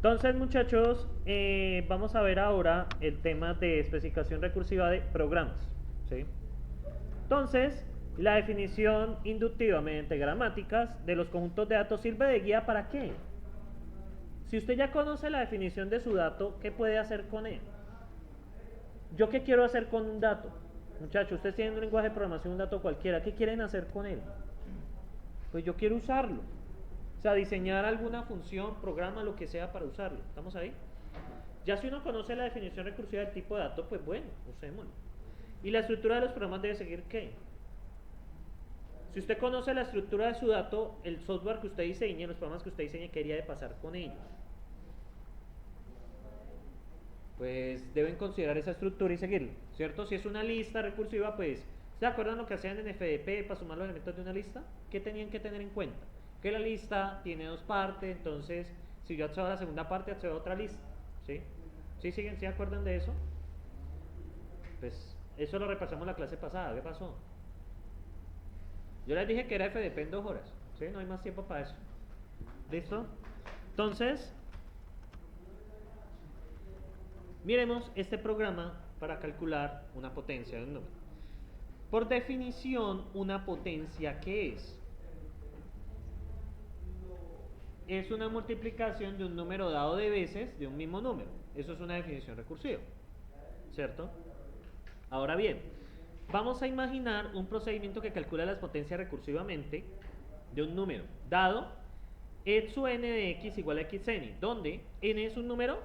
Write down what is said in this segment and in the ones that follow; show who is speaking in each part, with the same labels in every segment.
Speaker 1: Entonces, muchachos, vamos a ver ahora el tema de especificación recursiva de programas. ¿Sí? Entonces, la definición inductiva mediante gramáticas de los conjuntos de datos sirve de guía ¿para qué? Si usted ya conoce la definición de su dato, ¿qué puede hacer con él? ¿Yo qué quiero hacer con un dato? Muchachos, ustedes tienen un lenguaje de programación, un dato cualquiera, ¿qué quieren hacer con él? Pues yo quiero usarlo. O sea, diseñar alguna función, programa, lo que sea para usarlo. ¿Estamos ahí? Ya si uno conoce la definición recursiva del tipo de dato, pues bueno, usémoslo. ¿Y la estructura de los programas debe seguir qué? Si usted conoce la estructura de su dato, el software que usted diseñe, los programas que usted diseñe, ¿qué haría de pasar con ellos? Pues deben considerar esa estructura y seguirlo, ¿cierto? Si es una lista recursiva, pues, ¿se acuerdan lo que hacían en FDP para sumar los elementos de una lista? ¿Qué tenían que tener en cuenta? Que la lista tiene dos partes, entonces, si yo accedo a la segunda parte, accedo a otra lista, ¿sí? ¿Sí siguen? ¿Sí acuerdan de eso? Pues, eso lo repasamos la clase pasada, ¿qué pasó? Yo les dije que era FDP en 2 horas, ¿sí? No hay más tiempo para eso. ¿Listo? Entonces, miremos este programa para calcular una potencia de un número. Por definición, una potencia, ¿qué es? Es una multiplicación de un número dado de veces de un mismo número. Eso es una definición recursiva, ¿cierto? Ahora bien, vamos a imaginar un procedimiento que calcula las potencias recursivamente de un número dado e sub n de x igual a xn, donde n es un número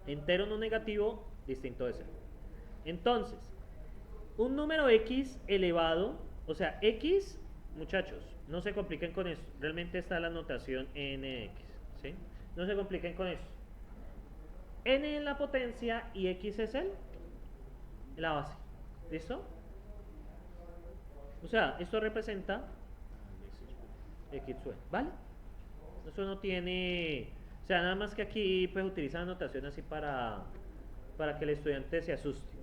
Speaker 1: entero no negativo distinto de 0. Entonces, un número x elevado, o sea, x, muchachos, no se compliquen con eso. Realmente está la notación nx, ¿sí? No se compliquen con eso. N es la potencia y x es la base. ¿Listo? O sea, esto representa x sub, ¿vale? Eso no tiene... O sea, nada más que aquí pues utilizan notación así para que el estudiante se asuste.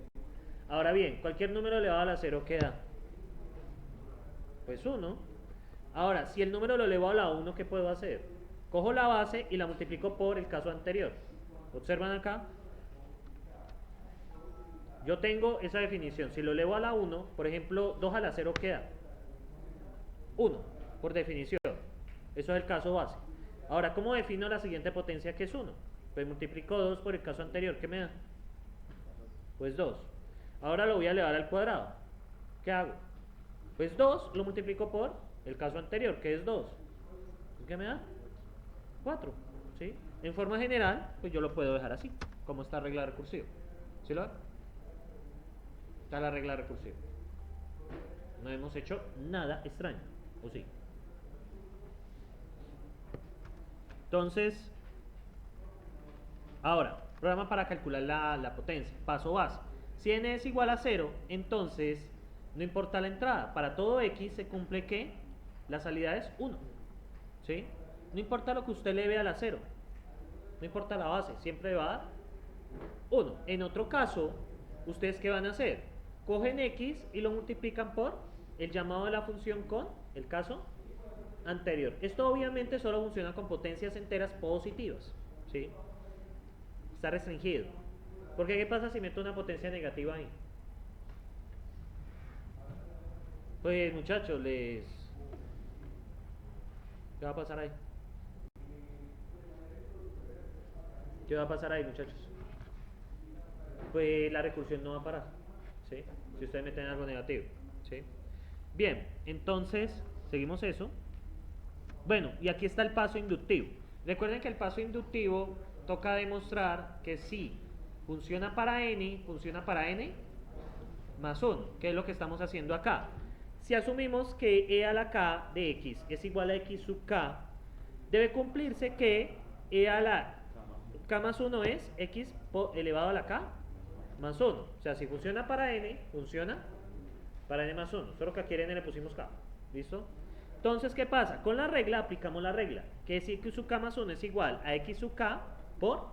Speaker 1: Ahora bien, cualquier número elevado a la 0 queda. Pues 1. Ahora, si el número lo elevo a la 1, ¿qué puedo hacer? Cojo la base y la multiplico por el caso anterior. Observan acá. Yo tengo esa definición. Si lo elevo a la 1, por ejemplo, 2 a la 0 queda 1, por definición. Eso es el caso base. Ahora, ¿cómo defino la siguiente potencia que es 1? Pues multiplico 2 por el caso anterior. ¿Qué me da? Pues 2. Ahora lo voy a elevar al cuadrado. ¿Qué hago? Pues 2 lo multiplico por el caso anterior, que es 2. ¿Qué me da? 4. ¿Sí? En forma general, pues yo lo puedo dejar así, como está la regla recursiva. ¿Sí lo ven? Está la regla recursiva. No hemos hecho nada extraño, ¿o sí? Entonces, ahora, programa para calcular la potencia. Paso base. Si n es igual a 0, entonces no importa la entrada. Para todo x se cumple que la salida es 1. ¿Sí? No importa lo que usted le vea a la 0. No importa la base. Siempre va a dar 1. En otro caso, ¿ustedes qué van a hacer? Cogen x y lo multiplican por el llamado de la función con el caso anterior. Esto obviamente solo funciona con potencias enteras positivas. ¿Sí? Está restringido. Porque ¿qué pasa si meto una potencia negativa ahí? Pues muchachos, ¿qué va a pasar ahí? ¿Qué va a pasar ahí, muchachos? Pues la recursión no va a parar, ¿sí? Si ustedes meten algo negativo, ¿sí? Bien, entonces, seguimos eso. Bueno, y aquí está el paso inductivo. Recuerden que el paso inductivo toca demostrar que sí funciona para n más 1, que es lo que estamos haciendo acá. Si asumimos que e a la k de x es igual a x sub k, debe cumplirse que e a la k más 1 es x elevado a la k más 1. O sea, si funciona para n, funciona para n más 1. Solo que aquí en n le pusimos k. ¿Listo? Entonces, ¿qué pasa? Con la regla aplicamos la regla, que es x sub k más 1 es igual a x sub k por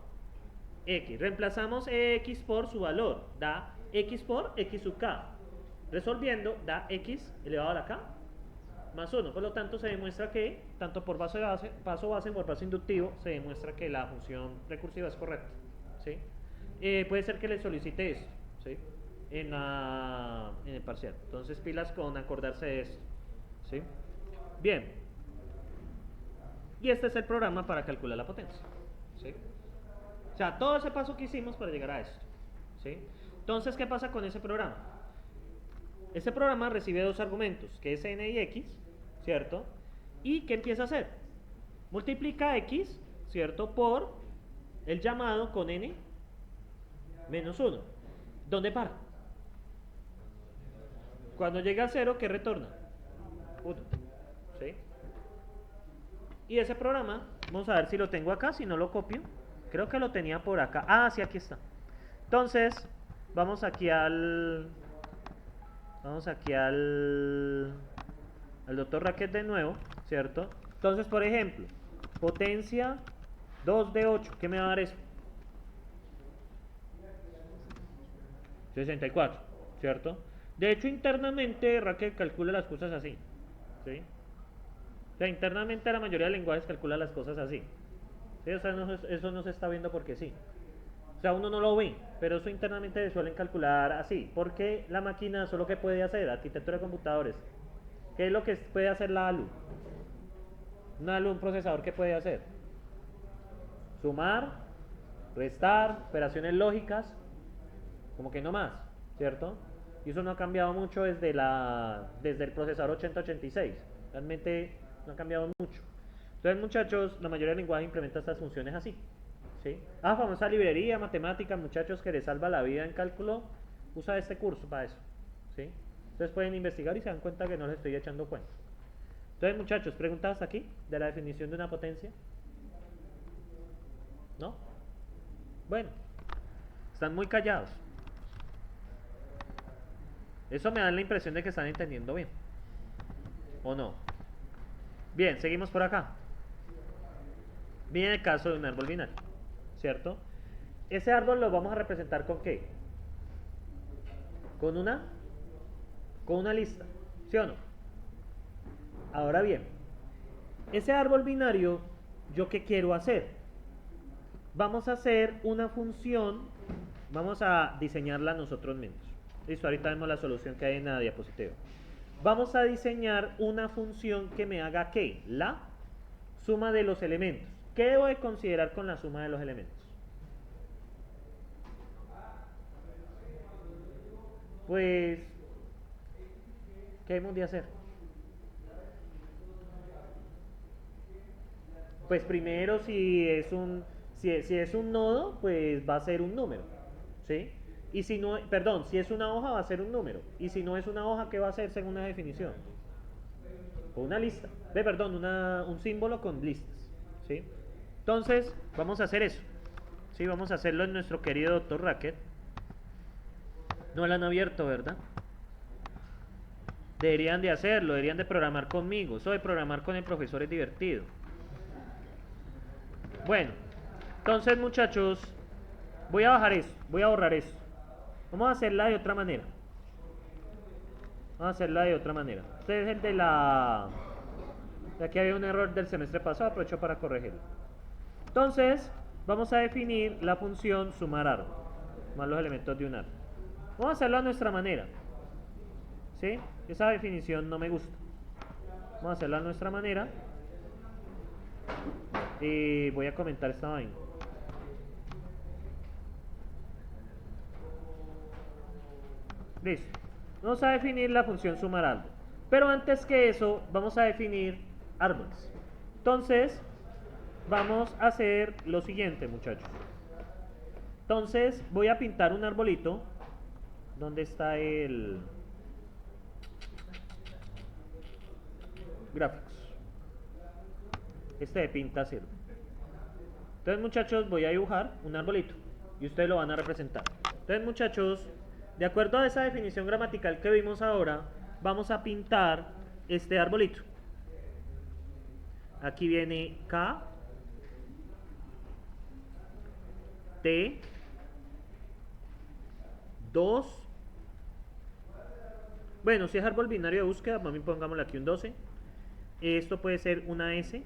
Speaker 1: x. Reemplazamos x por su valor, da x por x sub k. Resolviendo, da x elevado a la k más 1. Por lo tanto, se demuestra que, tanto por paso base por paso inductivo, se demuestra que la función recursiva es correcta. ¿Sí? Puede ser que le solicite esto, ¿sí? En el parcial. Entonces, pilas con acordarse de esto. ¿Sí? Bien. Y este es el programa para calcular la potencia. ¿Sí? O sea, todo ese paso que hicimos para llegar a esto. ¿Sí? Entonces, ¿qué pasa con ese programa? Ese programa recibe dos argumentos, que es n y x, ¿cierto? ¿Y qué empieza a hacer? Multiplica x, ¿cierto? Por el llamado con n menos 1. ¿Dónde para? Cuando llega a 0, ¿qué retorna? 1. ¿Sí? Y ese programa, vamos a ver si lo tengo acá, si no lo copio. Creo que lo tenía por acá. Ah, sí, aquí está. Entonces, vamos aquí al doctor Racket de nuevo, ¿cierto? Entonces, por ejemplo, potencia 2 de 8, ¿qué me va a dar eso? 64, ¿cierto? De hecho, internamente Racket calcula las cosas así, ¿sí? O sea, internamente la mayoría de lenguajes calcula las cosas así. ¿Sí? O sea, eso no se está viendo porque sí. O sea, uno no lo ve, pero eso internamente suelen calcular así. Porque la máquina solo que puede hacer, arquitectura de computadores, ¿qué es lo que puede hacer la ALU? Una ALU, un procesador, ¿qué puede hacer? Sumar, restar, operaciones lógicas, como que no más, ¿cierto? Y eso no ha cambiado mucho desde el procesador 8086. Realmente no ha cambiado mucho. Entonces, muchachos, la mayoría de lenguajes implementa estas funciones así. ¿Sí? Famosa librería matemática, muchachos, que les salva la vida en cálculo, usa este curso para eso. ¿Sí? Entonces pueden investigar y se dan cuenta que no les estoy echando cuenta. Entonces, muchachos, ¿preguntas hasta aquí de la definición de una potencia? ¿No? Bueno, están muy callados. Eso me da la impresión de que están entendiendo bien. ¿O no? Bien, seguimos por acá. Viene el caso de un árbol binario, ¿cierto? Ese árbol lo vamos a representar ¿con qué? Con una lista, ¿sí o no? Ahora bien, ese árbol binario, ¿yo qué quiero hacer? Vamos a hacer una función, vamos a diseñarla nosotros mismos. Listo, ahorita vemos la solución que hay en la diapositiva. Vamos a diseñar una función que me haga ¿qué? La suma de los elementos. ¿Qué debo de considerar con la suma de los elementos? Pues, ¿qué hemos de hacer? Pues primero, si es un nodo, pues va a ser un número, ¿sí? Y si no, perdón, si es una hoja va a ser un número. Y si no es una hoja, ¿qué va a ser según la definición? O una lista. Perdón, un símbolo con listas, ¿sí? Entonces, vamos a hacer eso. ¿Sí? Vamos a hacerlo en nuestro querido Dr. Racket. No lo han abierto, ¿verdad? Deberían de hacerlo, deberían de programar conmigo. Eso de programar con el profesor es divertido. Bueno, entonces muchachos, voy a bajar eso, voy a borrar eso. Vamos a hacerla de otra manera. Vamos a hacerla de otra manera. Este es el de la... Aquí había un error del semestre pasado, aprovecho para corregirlo. Entonces, vamos a definir la función sumar árbol, más los elementos de un árbol. Vamos a hacerlo a nuestra manera. ¿Sí? Esa definición no me gusta. Vamos a hacerlo a nuestra manera. Y voy a comentar esta vaina. Listo. Vamos a definir la función sumar árbol. Pero antes que eso, vamos a definir árboles. Entonces, vamos a hacer lo siguiente, muchachos. Entonces, voy a pintar un arbolito. ¿Dónde está el gráficos? Este de pinta sirve. Entonces, muchachos, voy a dibujar un arbolito y ustedes lo van a representar. Entonces, muchachos, de acuerdo a esa definición gramatical que vimos ahora, vamos a pintar este arbolito. Aquí viene K, T, 2. Bueno, si es árbol binario de búsqueda, también pongámosle aquí un 12. Esto puede ser una S.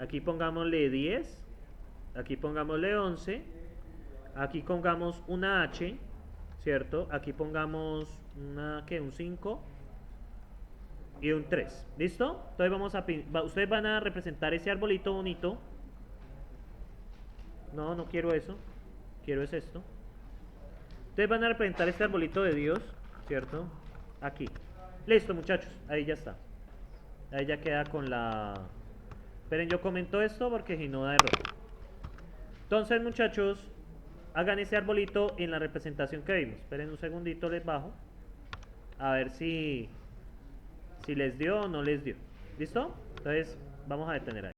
Speaker 1: Aquí pongámosle 10. Aquí pongámosle 11. Aquí pongamos una H, ¿cierto? Aquí pongamos una, ¿qué? Un 5 y un 3. ¿Listo? Entonces ustedes van a representar ese arbolito bonito. No, no quiero eso. Quiero es esto. Ustedes van a representar este arbolito de Dios, ¿cierto? Aquí. Listo, muchachos. Ahí ya está. Ahí ya queda con la... Esperen, yo comento esto porque si no da error. Entonces, muchachos, hagan ese arbolito en la representación que vimos. Esperen un segundito, les bajo. A ver si les dio o no les dio. ¿Listo? Entonces, vamos a detener ahí.